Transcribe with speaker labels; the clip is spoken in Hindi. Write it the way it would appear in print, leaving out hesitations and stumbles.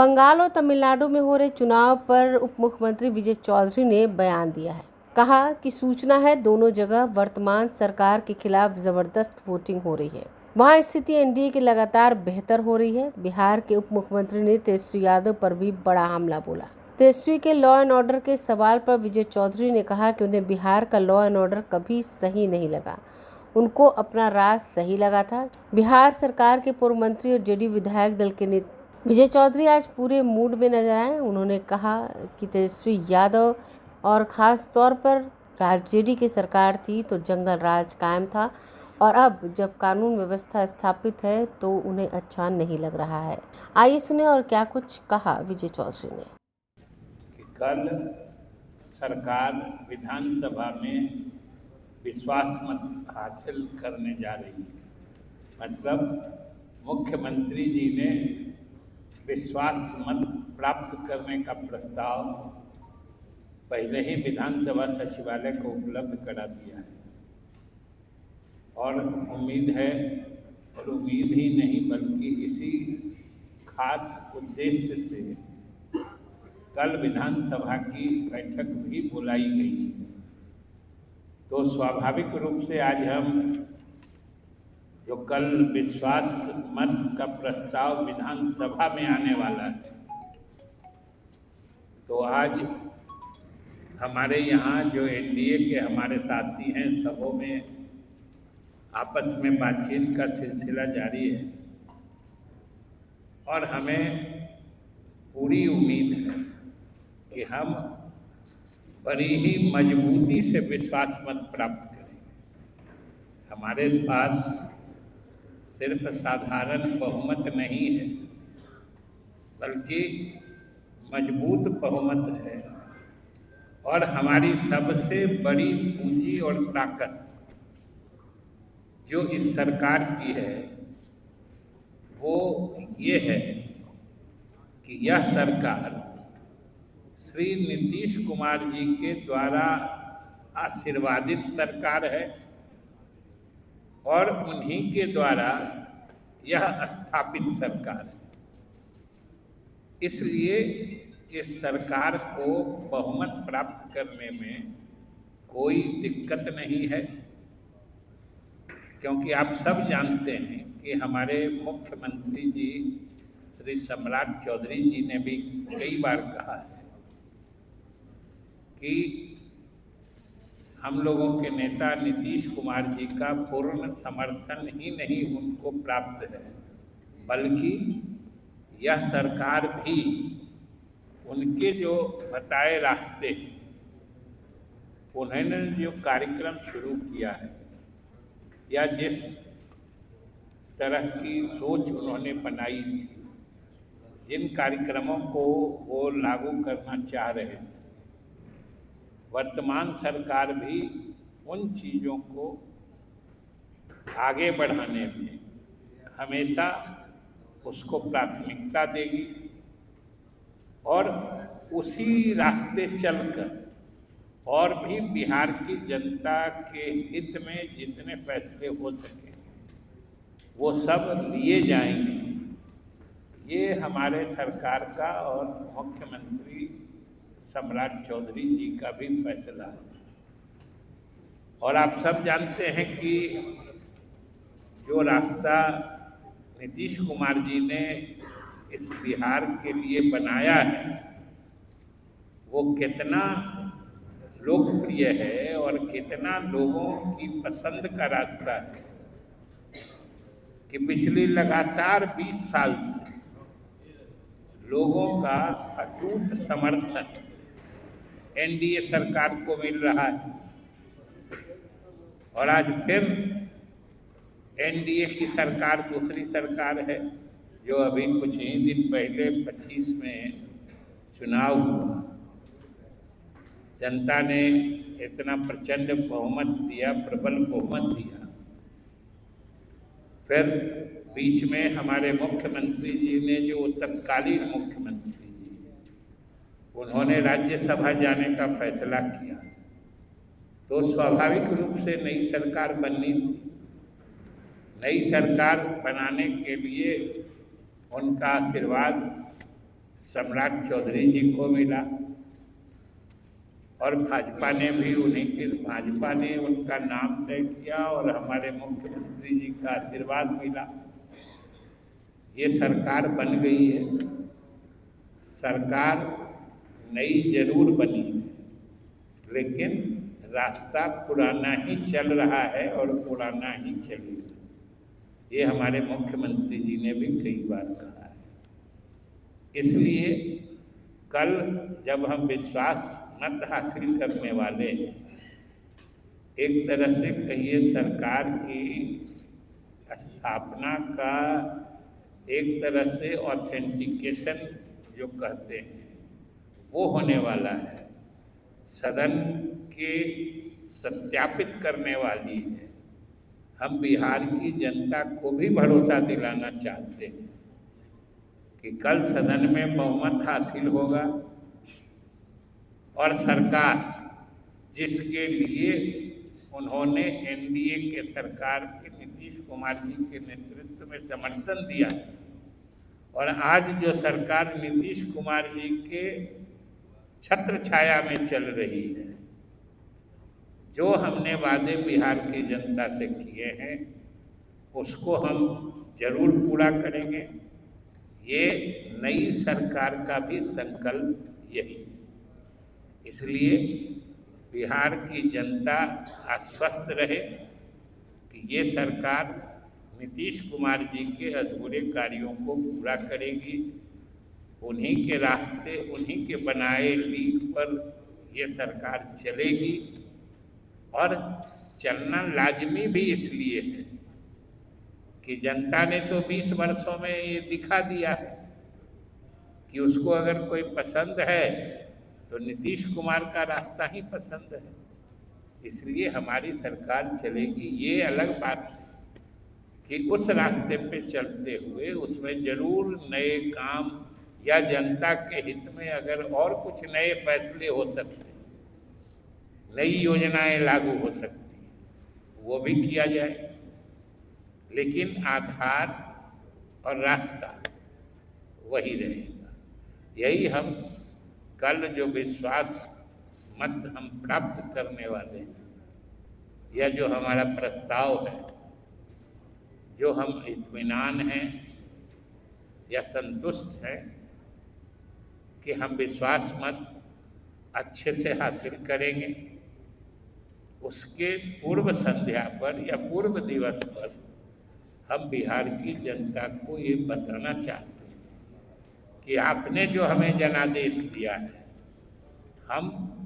Speaker 1: बंगाल और तमिलनाडु में हो रहे चुनाव पर उप मुख्यमंत्री विजय चौधरी ने बयान दिया है। कहा कि सूचना है दोनों जगह वर्तमान सरकार के खिलाफ जबरदस्त वोटिंग हो रही है। वहां स्थिति एनडीए की लगातार बेहतर हो रही है। बिहार के उप मुख्यमंत्री ने तेजस्वी यादव पर भी बड़ा हमला बोला। तेजस्वी के लॉ एंड ऑर्डर के सवाल पर विजय चौधरी ने कहा कि उन्हें बिहार का लॉ एंड ऑर्डर कभी सही नहीं लगा, उनको अपना राज सही लगा था। बिहार सरकार के पूर्व मंत्री और जेडीयू विधायक दल के नेता विजय चौधरी आज पूरे मूड में नजर आए। उन्होंने कहा कि तेजस्वी यादव और खास तौर पर जेडीयू की सरकार थी तो जंगल राज कायम था और अब जब कानून व्यवस्था स्थापित है तो उन्हें अच्छा नहीं लग रहा है। आइए सुने और क्या कुछ कहा विजय चौधरी ने।
Speaker 2: कि कल सरकार विधानसभा में विश्वास मत हासिल करने जा रही है। मतलब मुख्यमंत्री जी ने विश्वास मत प्राप्त करने का प्रस्ताव पहले ही विधानसभा सचिवालय को उपलब्ध करा दिया है और उम्मीद है, और उम्मीद ही नहीं बल्कि इसी खास उद्देश्य से कल विधानसभा की बैठक भी बुलाई गई है। तो स्वाभाविक रूप से आज हम जो कल विश्वास मत का प्रस्ताव विधानसभा में आने वाला है, तो आज हमारे यहाँ जो एनडीए के हमारे साथी हैं सबों में आपस में बातचीत का सिलसिला जारी है और हमें पूरी उम्मीद है कि हम बड़ी ही मजबूती से विश्वास मत प्राप्त करेंगे। हमारे पास सिर्फ साधारण बहुमत नहीं है बल्कि मजबूत बहुमत है और हमारी सबसे बड़ी पूंजी और ताकत जो इस सरकार की है वो ये है कि यह सरकार श्री नीतीश कुमार जी के द्वारा आशीर्वादित सरकार है और उन्हीं के द्वारा यह स्थापित सरकार है। इसलिए इस सरकार को बहुमत प्राप्त करने में कोई दिक्कत नहीं है, क्योंकि आप सब जानते हैं कि हमारे मुख्यमंत्री जी श्री सम्राट चौधरी जी ने भी कई बार कहा है कि हम लोगों के नेता नीतीश कुमार जी का पूर्ण समर्थन ही नहीं उनको प्राप्त है, बल्कि यह सरकार भी उनके जो बताए रास्ते, उन्होंने जो कार्यक्रम शुरू किया है या जिस तरह की सोच उन्होंने बनाई थी, जिन कार्यक्रमों को वो लागू करना चाह रहे थे, वर्तमान सरकार भी उन चीज़ों को आगे बढ़ाने में हमेशा उसको प्राथमिकता देगी और उसी रास्ते चलकर और भी बिहार की जनता के हित में जितने फैसले हो सके वो सब लिए जाएंगे। ये हमारे सरकार का और मुख्यमंत्री सम्राट चौधरी जी का भी फैसला है। और आप सब जानते हैं कि जो रास्ता नीतीश कुमार जी ने इस बिहार के लिए बनाया है वो कितना लोकप्रिय है और कितना लोगों की पसंद का रास्ता है कि पिछली लगातार 20 साल से लोगों का अटूट समर्थन एनडीए सरकार को मिल रहा है और आज फिर एनडीए की सरकार दूसरी सरकार है जो अभी कुछ ही दिन पहले 25 में चुनाव हुआ। जनता ने इतना प्रचंड बहुमत दिया, प्रबल बहुमत दिया। फिर बीच में हमारे मुख्यमंत्री जी ने जो तत्कालीन मुख्यमंत्री जी उन्होंने राज्यसभा जाने का फैसला किया, तो स्वाभाविक रूप से नई सरकार बननी थी। नई सरकार बनाने के लिए उनका आशीर्वाद सम्राट चौधरी जी को मिला और भाजपा ने उनका नाम तय किया और हमारे मुख्यमंत्री जी का आशीर्वाद मिला। ये सरकार बन गई है। सरकार नई जरूर बनी है, लेकिन रास्ता पुराना ही चल रहा है और पुराना ही चलेगा। ये हमारे मुख्यमंत्री जी ने भी कई बार कहा है। इसलिए कल जब हम विश्वास मत हासिल करने वाले हैं, एक तरह से कहिए सरकार की स्थापना का एक तरह से ऑथेंटिकेशन जो कहते हैं वो होने वाला है, सदन के सत्यापित करने वाली है। हम बिहार की जनता को भी भरोसा दिलाना चाहते हैं कि कल सदन में बहुमत हासिल होगा और सरकार जिसके लिए उन्होंने एनडीए के सरकार के नीतीश कुमार जी के नेतृत्व में समर्थन दिया और आज जो सरकार नीतीश कुमार जी के छत्र छाया में चल रही है, जो हमने वादे बिहार की जनता से किए हैं उसको हम जरूर पूरा करेंगे। ये नई सरकार का भी संकल्प यही है। इसलिए बिहार की जनता आश्वस्त रहे कि ये सरकार नीतीश कुमार जी के अधूरे कार्यों को पूरा करेगी। उन्हीं के रास्ते, उन्हीं के बनाए लीक पर ये सरकार चलेगी और चलना लाजमी भी इसलिए है कि जनता ने तो 20 वर्षों में ये दिखा दिया है कि उसको अगर कोई पसंद है तो नीतीश कुमार का रास्ता ही पसंद है। इसलिए हमारी सरकार चलेगी। ये अलग बात है कि उस रास्ते पे चलते हुए उसमें जरूर नए काम या जनता के हित में अगर और कुछ नए फैसले हो सकते हैं, नई योजनाएं लागू हो सकती हैं, वो भी किया जाए। लेकिन आधार और रास्ता वही रहेगा। यही हम कल जो विश्वास मत हम प्राप्त करने वाले हैं या जो हमारा प्रस्ताव है, जो हम इत्मीनान हैं या संतुष्ट हैं कि हम विश्वास मत अच्छे से हासिल करेंगे, उसके पूर्व संध्या पर या पूर्व दिवस पर हम बिहार की जनता को ये बताना चाहते हैं कि आपने जो हमें जनादेश दिया है, हम